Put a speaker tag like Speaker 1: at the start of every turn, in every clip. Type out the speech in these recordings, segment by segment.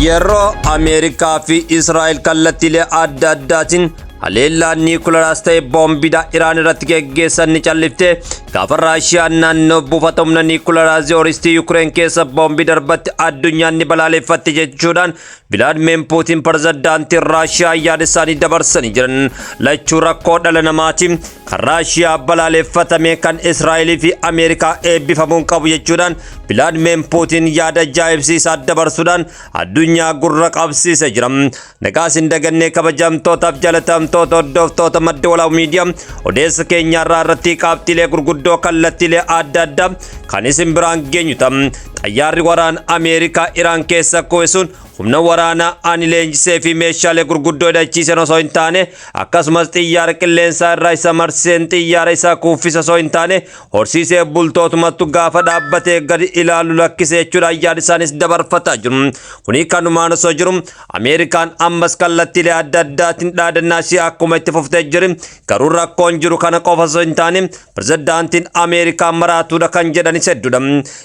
Speaker 1: yeroo Ameerikaa fi Israa'el kallattiilee adda addaatiin haleellaan niikulaaraas ta'e boombiidha Iraan irratti geggeessan ni calliftee gaafa Raashiyaan naannoo buufata humna niikulaaraas Zooristii Yuukireen keessa boombii darbatti addunyaan ni balaaleffatte jechuudhaan Vilaadimiir Puutiin pirezidaantii Raashiyaa yaada isaanii dabarsanii jiran. Lachuu rakkoo dhala namaatiin kan Raashiyaa balaaleffatame kan Israa'elii fi Ameerikaa eebbifamuun qabu jechuudhaan Vilaadimiir Puutiin yaada ajaa'ibsiisaa dabarsuudhaan addunyaa gurra qabsiisee jira. Nagaas hin dagannee kabajamtootaaf jaalatamtoota hordoftoota madda walaabuu miidiyaa odeessa keenyarraa irratti qabxiilee gurguddoo kallattiilee adda addaa kan isin biraan geenyu ta'a. Xayyaarri waraana Ameerikaa Iraan keessa kuusuun humna waraanaa ani leenjisee fi meeshaalee gurguddoo hidhachiisan osoo hin taane akkasumas xiyyaara qilleensaa irraa isa marseen xiyyaara isaa kuuffisa osoo hin taane horsiisee bultootumatti gaafa dhaabbatee gadi ilaalu lakkisee jechuudhaan yaada isaanis dabarfataa jiru. Kuni kanumaan osoo jiru Ameerikaan ammas kallattiilee adda addaatiin dhaadannaa ishee akkuma itti fuftee jiru. Garuu rakkoon jiru kana qofa osoo hin taane pirezidaantiin Ameerikaa maraatuudha kan jedhanis hedduudha.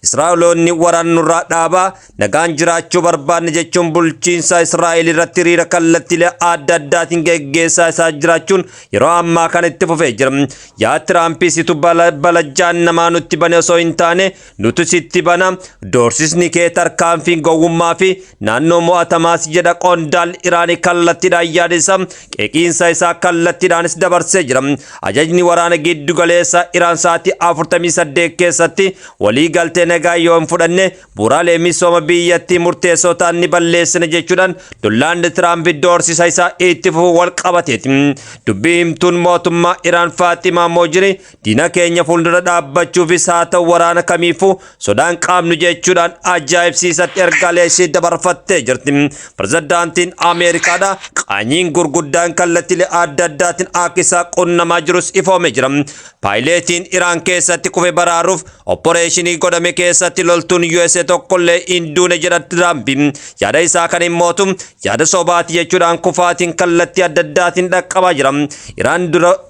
Speaker 1: Israa'eloonni waraana nurraa dhaabaa nagaan jiraachuu barbaanne jechuun bulchiinsa Israa'el irratti hiriira kallattiilee adda addaatiin geggeessaa isaa jiraachuun yeroo ammaa kan itti fufee jira. Yaa Tiraampisitu balajaan namaa nutti bane osoo hin taane nuti sitti bana doorsisni kee tarkaanfii gowwummaa fi naannoo mo'atamaas jedha qondaalli Iraanii kallattiidhaan yaada isaa qeeqiinsa isaa kallattiidhaanis dabarsee jira. Ajajni waraana giddu galeessaa Iraan sa'aatii 48 keessatti walii galtee nagaa yoo hin fudhanne bu'uuraalee misooma biyyattii murteessoo ta'an ni balleessina jechuudhaan Doonaald Tiraamp doorsisa isaa itti fufuu wal qabateeti. Dubbii himtuun mootummaa Iraan Faaximaa Moojiri diina keenya fuuldura dhaabbachuufis haa ta'u waraana kamiifuu sodaan qaamnu jechuudhaan ajaa'ibsiisatti ergaalee ishee dabarfattee jirti. Pirezidaantiin Ameerikaadha qaanyiin gurguddaan kallattiilee adda addaatiin akka isaa qunnamaa jirus ifoomee jira. Paayileetiin Iraan keessatti kufe baraaruuf opporeeshinii godhame keessatti loltuun USA tokkollee hin duune jedha Tiraamp. Yaada isaa kan hin mootu yaada sobaati jechuudhaan kufaatiin kallattii adda addaatiin dhaqqabaa jira.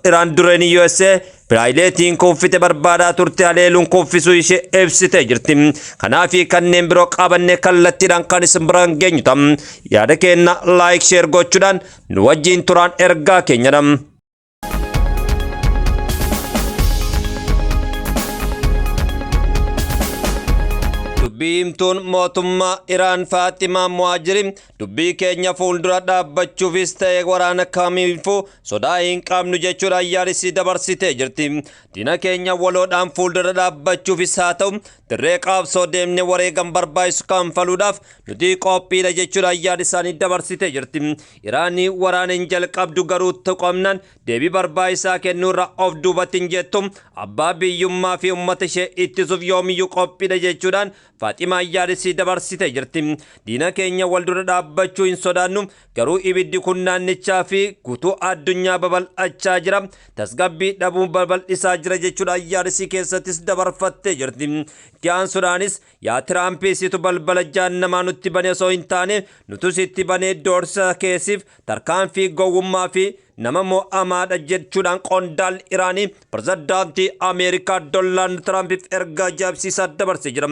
Speaker 1: Iraan dureen USA paayileetiin kuffite barbaadaa turte haleeluun kuffisuu ishee ibsitee jirti. Kanaaf kanneen biroo qabannee kallattiidhaan kan isin biraan geenyu ta'a. Yaada keenya laayik sheer gochuudhaan nu wajjin turaan ergaa keenyadha. Dubbii himtuun mootummaa Iraan Faaximaa Moojiri dubbii keenya fuuldura dhaabbachuufis ta'e waraana kamiifuu sodaa hin qabnu jechuudhaan yaada isii dabarsitee jirti. Diina keenya waloodhaan fuuldura dhaabbachuufis haa ta'u dirree qabsoo deemnee wareegama barbaachisu kanfaluudhaaf nuti qophiidha jechuudhaan yaada isaanii dabarsitee jirti. Iraanii waraana hin jalqabdu garuu tuqamnaan deebii barbaachisaa kennuurra of duubatti hin jettu abbaa biyyummaa fi uummata ishee ittisuuf yoomiyyuu qophiidha jechuudhaan Faaximaa yaada isii dabarsitee jirti. Diina keenya wal dura dhaabbachuu hin sodaannu garuu ibiddi kun naannichaa fi guutuu addunyaa babal'achaa jira. Tasgabbii dhabuu babal'isaa jira jechuudhaan yaada isii keessattis dabarfattee jirti. Itti aansuudhaanis yaa Tiraampisitu balbala jahannamaa nutti bane osoo hin taane nutus itti banee doorsisa keessiif tarkaanfii gowwummaa fi nama mo'amaadha jechuudhaan qondaalli Iraanii pirezidaantii Ameerikaa Doonaald Tiraampiif ergaa ajaa'ibsiisaa dabarsee jira.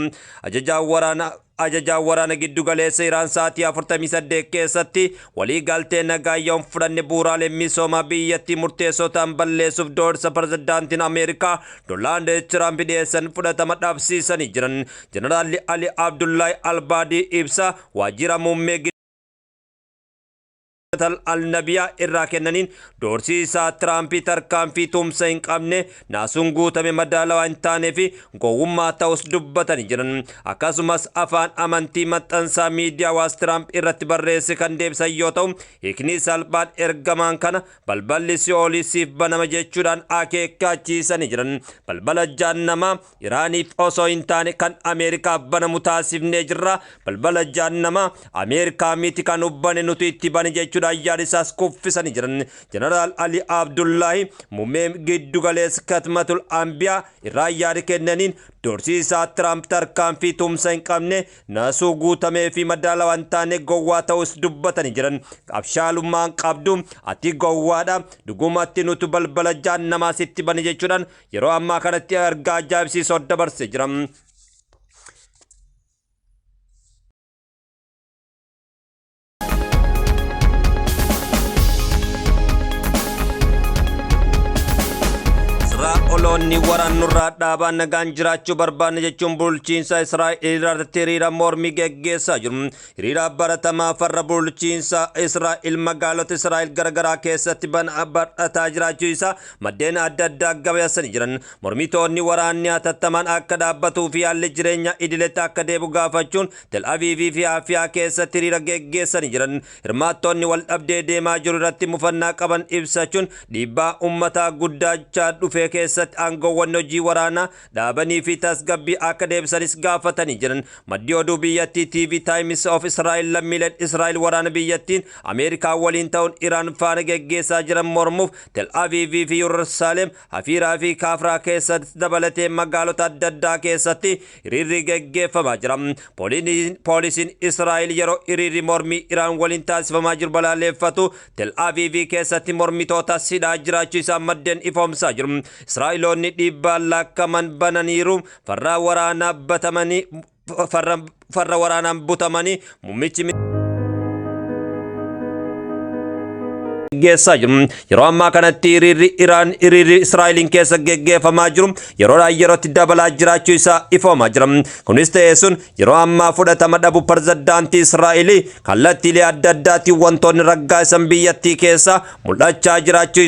Speaker 1: Ajajaan waraana giddu galeessa Iraan sa'aatii 48 keessatti walii galtee nagaa yoo hin fudhanne bu'uuraalee misoomaa biyyattii murteessoo ta'an balleessuuf doorsa pirezidaantiin Ameerikaa Doonaald Tiraamp dhiyeessan fudhatama dhabsiisanii jiran. Jeneraalli Ali Abdullahi Albaadii ibsa waajjira muummee al-Nabiyaa irraa kennaniin doorsisaa Tiraampii tarkaanfii tumsa hin qabne naasuun guutame madaalawaa hin taanee fi gowwummaa ta'us dubbatanii jiran. Akkasumas afaan amantii maxxansaa miidiyaa waas Tiraamp irratti barreesse kan deebisan yoo ta'u hiikni salphaan ergamaan kana balballi si'oolii siif banama jechuudhaan akeekkachiisanii jiran. Balbala jahannamaa Iraaniif osoo hin taane kan Ameerikaaf banamu taasifnee jirra. Balbala jahannamaa Ameerikaa miti kan ubbane nuti itti bane jechuudha. Yaada isaas kuffisanii jiran. Jeneraal Ali Abdullahi muummee giddu galeessa katmatul ambiyaa irraa yaada kennaniin doorsisaa Tiraamp tarkaanfii tumsa hin qabne naasuu guutamee fi madaalawaa hin taane gowwaa ta'us dubbatanii jiran. Abshaalummaan qabdu ati gowwaadha dhugumatti nuti balbala jahannamaa sitti bane jechuudhaan yeroo ammaa kanatti ergaa ajaa'ibsiisoo dabarsee jira. obboloonni waraanurraa dhaabaan nagaan jiraachuu barbaanne jechuun bulchiinsa Israa'el irratti hiriira mormii geggeessaa jiru. Hiriira baratamaa farra bulchiinsa Israa'el magaalota Israa'el garagaraa keessatti badhataa jiraachuu isaa maddeen adda addaa gabaasanii jiran. Mormitoonni waraanni hatattamaan akka dhaabbatuu fi haalli jireenya idileetti akka deebi'u gaafachuun Tel Aviivii fi Afiyaa keessatti hiriira geggeessanii jiran. Hirmaattonni wal dhabdee deemaa jiru irratti mufannaa qaban ibsachuun dhiibbaa uummataa guddachaa dhufe keessatti aangoowwan hojii waraanaa dhaabanii fi tasgabbii akka deebisanis gaafatanii jiran. Maddi oduu biyyattii TV Times of Israel lammiileen Israa'el waraana biyyattiin Ameerikaa waliin ta'uun Iraan faana geggeessaa jiran mormuuf Tel Aviivii fi Yerusaalem, Hafiiraa fi Kaafraa keessatti dabalatee magaalota adda addaa keessatti hiriirri geggeeffamaa jira. Poolisiin Israa'el yeroo hiriirri mormii Iraan waliin taasifamaa jiru balaaleffatu Tel Aviivii keessatti mormitoota sidhaa jiraachuu isaa maddeen ifoomsaa jiru. Israa'eloonni dhiibbaan lakkaa'aman bananiiru farra waraanaan butamanii muummichi geggeessaa jiru. Yeroo ammaa kanatti hiriirri Israa'eliin keessa geggeeffamaa jiru yeroodhaan yerootti dabalaa jiraachuu isaa ifoomaa jira. Kunis ta'ee sun yeroo ammaa fudhatama dhabu pirezidaantii Israa'elii kallattiilee adda addaatiin wantoonni raggaa'isan biyyattii keessa mul'achaa jiraachuu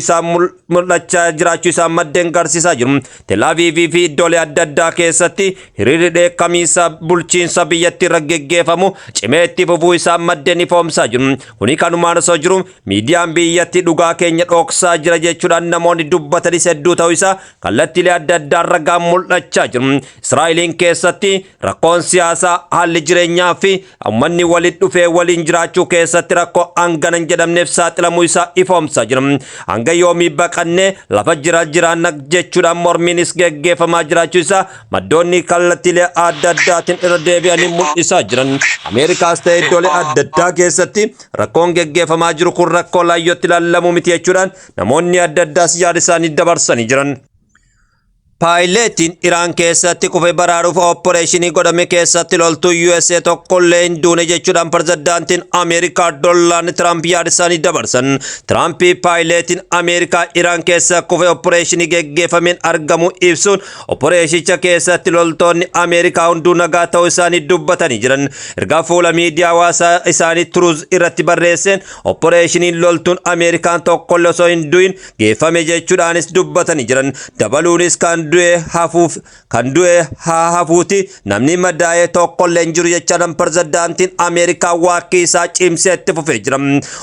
Speaker 1: isaa maddeen garsiisaa jiru. Tel Aviivii fi iddoolee adda addaa keessatti hiriirri dheekkamiinsa bulchiinsa biyyattii irra geggeeffamu cimee itti fufuu isaa maddeen ifoomsaa jiru. Kuni kanumaan osoo jiru miidiyaan biyyatti dhugaa keenya dhoksaa jira jechuudhaan namoonni dubbatanis hedduu ta'uu isaa kallattiilee adda addaa ragaan mul'achaa jiru. Israa'eliin keessatti rakkoon siyaasaa, haalli jireenyaa fi uummanni walitti dhufee waliin jiraachuu keessatti rakkoo hangana hin jedhamneef saaxilamuu isaa ifoomsaa jira. Hanga yoomii baqannee lafa jiraanna jechuudhaan mormiinis geggeeffamaa jiraachuu isaa maddoonni kallattiilee adda addaatiin irra deebi'anii mul'isaa jiran. Ameerikaas ta'e iddoolee adda addaa keessatti rakkoon geggeeffamaa jiru kun rakkoo laayyootti ilaalamu miti jechuudhaan namoonni adda addaas yaada isaanii dabarsanii jiran. Paayileetiin Iraan keessatti kufe baraaruuf oopporeeshinii godhame keessatti loltuu USA tokkollee hin duune jechuudhaan pirezidaantiin Ameerikaa Doonaald Tiraamp yaada isaanii dabarsan. Tiraamp paayileetiin Ameerikaa Iraan keessa kufe oopporeeshinii geggeeffameen argamu ibsuun oopporeeshicha keessatti loltoonni Ameerikaa hunduu nagaa ta'uu isaanii dubbatanii jiran. Ergaa fuula miidiyaa hawaasaa isaanii Truth irratti barreesseen oopporeeshiniin loltuun Ameerikaan tokkollee osoo hin du'in geeffame jechuudhaanis dubbatanii jiran. Dabaluunis kan du'e haa hafuuti namni madaa'ee tokkollee hin jiru jechuudhaan pirezidaantiin Ameerikaa waakkii isaa cimsee itti fufee jira.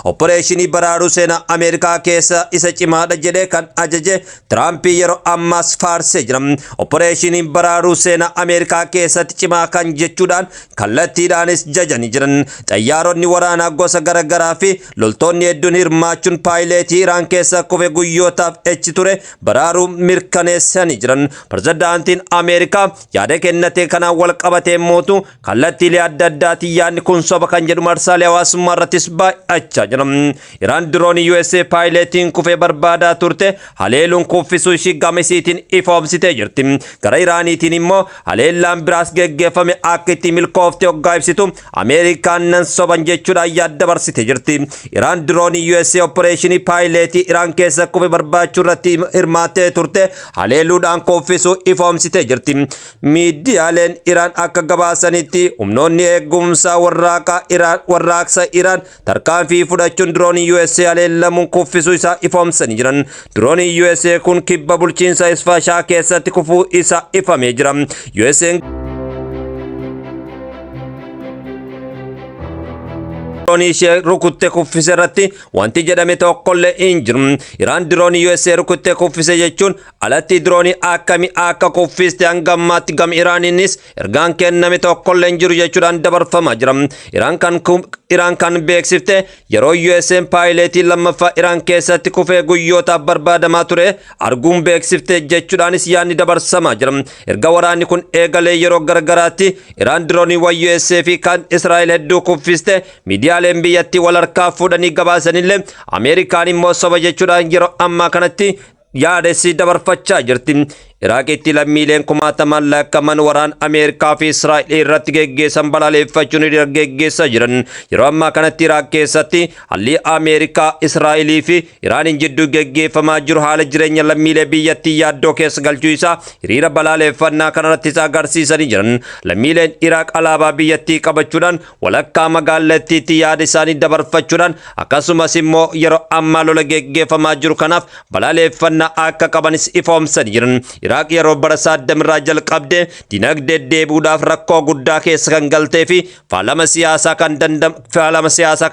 Speaker 1: Oopporeeshinii baraaruu seenaa Ameerikaa keessa isa cimaadha jedhee kan ajaje Tiraamp yeroo ammaas faarsee jira. Oopporeeshiniin baraaruu seenaa Ameerikaa keessatti cimaa kan jechuudhaan kallattiidhaanis jajanii jiran. Xayyaaronni waraanaa gosa garagaraa fi loltoonni hedduun hirmaachuun paayileetii Iraan keessa kufe guyyootaaf echi ture baraaruu mirkaneessanii jiran. Pirezidaantiin Ameerikaa yaada kennate kanaan wal qabatee mootu kallattiilee adda addaatiin yaadni kun soba kan jedhu marsaalee hawaasummaa irrattis baay'achaa jira. Iraan diroonii USA paayileetiin kufee barbaadaa turte haleeluun kuffisuu ishii gama isiitiin ifoomsitee jirti. Gara Iraaniitiin immoo haleellaan biraas geggeeffame akka itti milkoofte hoggaa ibsitu Ameerikaan nan soban jechuudhaan yaada dabarsitee jirti. Iraan diroonii USA oopporeeshinii paayileetii Iraan keessa kufe barbaachuu irratti hirmaattee turte haleeluudhaan kuffisuu ifoomsitee jirti. Miidiyaaleen Iraan akka gabaasanitti humnoonni eegumsaa warraaqsa Iraan tarkaanfii fudhachuun diroonii USA haleellamuun kuffisuu isaa ifoomsanii jiran. Diroonii USA kun kibba bulchiinsa Isfaashaa keessatti kufuu isaa ifamee jira. Diroonii ishee rukutte kuffise irratti wanti jedhame tokkollee hin jiru. Iraan diroonii USA rukutte kuffise jechuun alatti diroonii akkamii akka kuffiste hanga ammaatti gama Iraaniinis ergaan kenname tokkollee hin jiru jechuudhaan dabarfamaa jira. Iraan kan beeksifte yeroo USA paayileetii lammaffaa Iraan keessatti kufee guyyootaaf barbaadamaa ture arguun beeksifte jechuudhaanis yaadni dabarsamaa jira. Erga waraanni kun eegalee yeroo gargaraatti Iraan dirooniiwwan USA fi kan Israa'el hedduu kuffiste miidiyaaleen biyyattii wal harkaa fuudhanii gabaasanillee Ameerikaan immoo soba jechuudhaan yeroo ammaa kanatti yaadessi dabarfachaa jirti. Iraaqitti lammiileen kumaataman lakkaa'aman waraan Ameerikaa fi Israa'el irratti geggeessan balaaleffachuun geggeessaa jiran. Yeroo ammaa kanatti Iraaq keessatti haalli Ameerikaa, Israa'elii fi Iraaniin jidduu geggeeffamaa jiru haala jireenya lammiilee biyyattii yaaddoo keessa galchuu isaa hiriira balaaleffannaa kanarratti agarsiisanii jiran. Lammiileen Iraaq alaabaa biyyattii qabachuudhaan walakkaa magaalattiitti yaada isaanii dabarfachuudhaan akkasumas immoo yeroo ammaa lola geggeeffamaa jiru kanaaf balaaleffannaa akka qabanis ifoomsanii jiran. Iraaq yeroo bara Saaddamirraa jalqabde dinagdee deebi'uudhaaf rakkoo guddaa keessa kan galtee fi faalama siyaasaa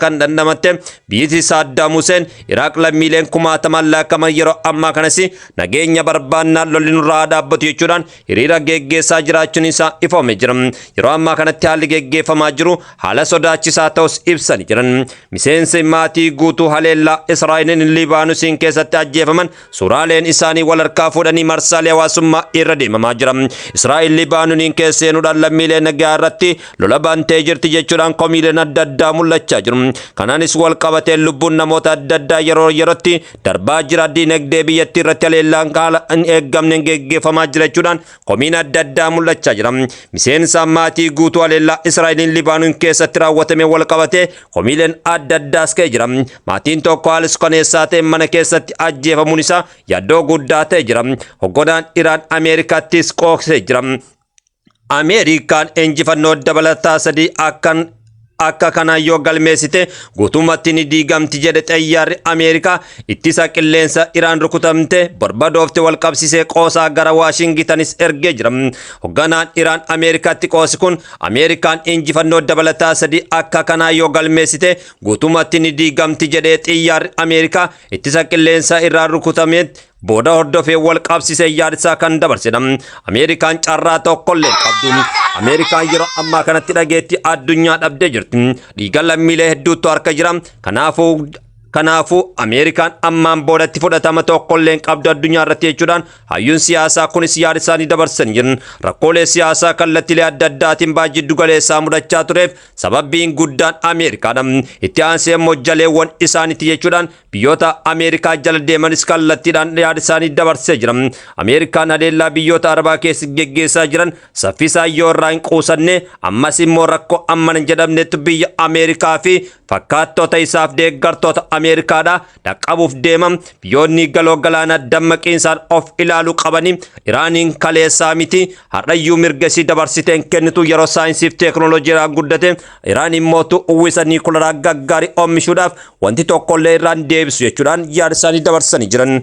Speaker 1: kan dandamatte biyyi Saaddaam Huseen Iraaq lammiileen kumaataman lakkaa'aman yeroo ammaa kanas nageenya barbaannaan lolli nurraa dhaabbatu jechuudhaan hiriira geggeessaa jiraachuun isaa ifoomee jira. Yeroo ammaa kanatti haalli geggeeffamaa jiru haala sodaachisaa ta'us ibsanii jiran. Miseensi maatii guutuu haleellaa Israa'eliin Libaanoosiin keessatti ajjeefaman suuraaleen isaanii wal harkaa fuudhanii marsaalee hawaasummaa irra deemamaa jira. Israa'el Libaanooniin keessa seenuudhaan lammiilee nagaa irratti lola bantee jirti jechuudhaan komiileen adda addaa mul'achaa jiru. Kanaanis wal qabatee lubbuun namoota adda addaa yeroo yerootti darbaa jira. Dinagdee biyyattii irratti haleellaan haala hin eeggamneen geggeeffamaa jira jechuudhaan komiin adda addaa mul'achaa jira. Miseensa maatii guutuu haleellaa Israa'eliin Libaanoon keessatti raawwatame wal qabatee komiileen adda addaas ka'ee jira. Maatiin tokko haala suukaneessaa ta'e mana keessatti ajjeefamuun isaa yaaddoo guddaa ta'ee jira. Hogganaan Iraan Ameerikaattis qooqsee jira. Ameerikaan injifannoo dabalataa sadii akka kanaan yoo galmeessite guutummaatti ni diigamti jedhe xayyaarri Ameerikaa ittisa qilleensa Iraan rukutamte barbadoofte wal qabsisee qoosaa gara Waashingitanis ergee jira. Hogganaan Iraan Ameerikaatti qoosi kun Ameerikaan injifannoo dabalataa sadii akka kanaan yoo galmeessite guutummaatti ni diigamti jedhe xayyaarri Ameerikaa ittisa qilleensa Iraan rukutamte booda hordofee wal qabsisee yaadsaa kan dabarsedha. Ameerikaan carraa tokkollee qabdu. Ameerikaan yeroo ammaa kanatti dhageetti addunyaa dhabdee jirti. Dhiiga lammiilee hedduutu harka jira. Kanaafuu Ameerikaan ammaan boodatti fudhatama tokkollee qabdu addunyaa irratti jechuudhaan hayyuun siyaasaa kunis yaada isaanii dabarsanii jiran. Rakkoolee siyaasaa kallattiilee adda addaatiin Baha Gidduu Galeessaa mudachaa tureef sababbiin guddaan Ameerikaadha. Itti aansee immoo jaleewwan isaaniiti jechuudhaan biyyoota Ameerikaa jala deemanis kallattiidhaan yaada isaanii dabarsee jira. Ameerikaan haleellaa biyyoota Arabaa keessa geggeessaa jiran saffisaan yoo irraa hin quusanne ammas immoo rakkoo amman hin jedhamnetu biyya Ameerikaa fi fakkaattota isaaf deeggartoota Ameerikaadha dhaqqabuuf deemam. Biyyoonni galoo galaanaa dammaqiinsaan of ilaaluu qabanii Iraaniin kaleessaa miti har'ayyuu mirgasii dabarsiteen kennitu yeroo saayinsiif teeknooloojiidhaan guddate Iraan immootu uwwisa niikularaa gaggaarii oomishuudhaaf wanti tokkollee irraan deebisu jechuudhaan yaada isaanii dabarsanii jiran.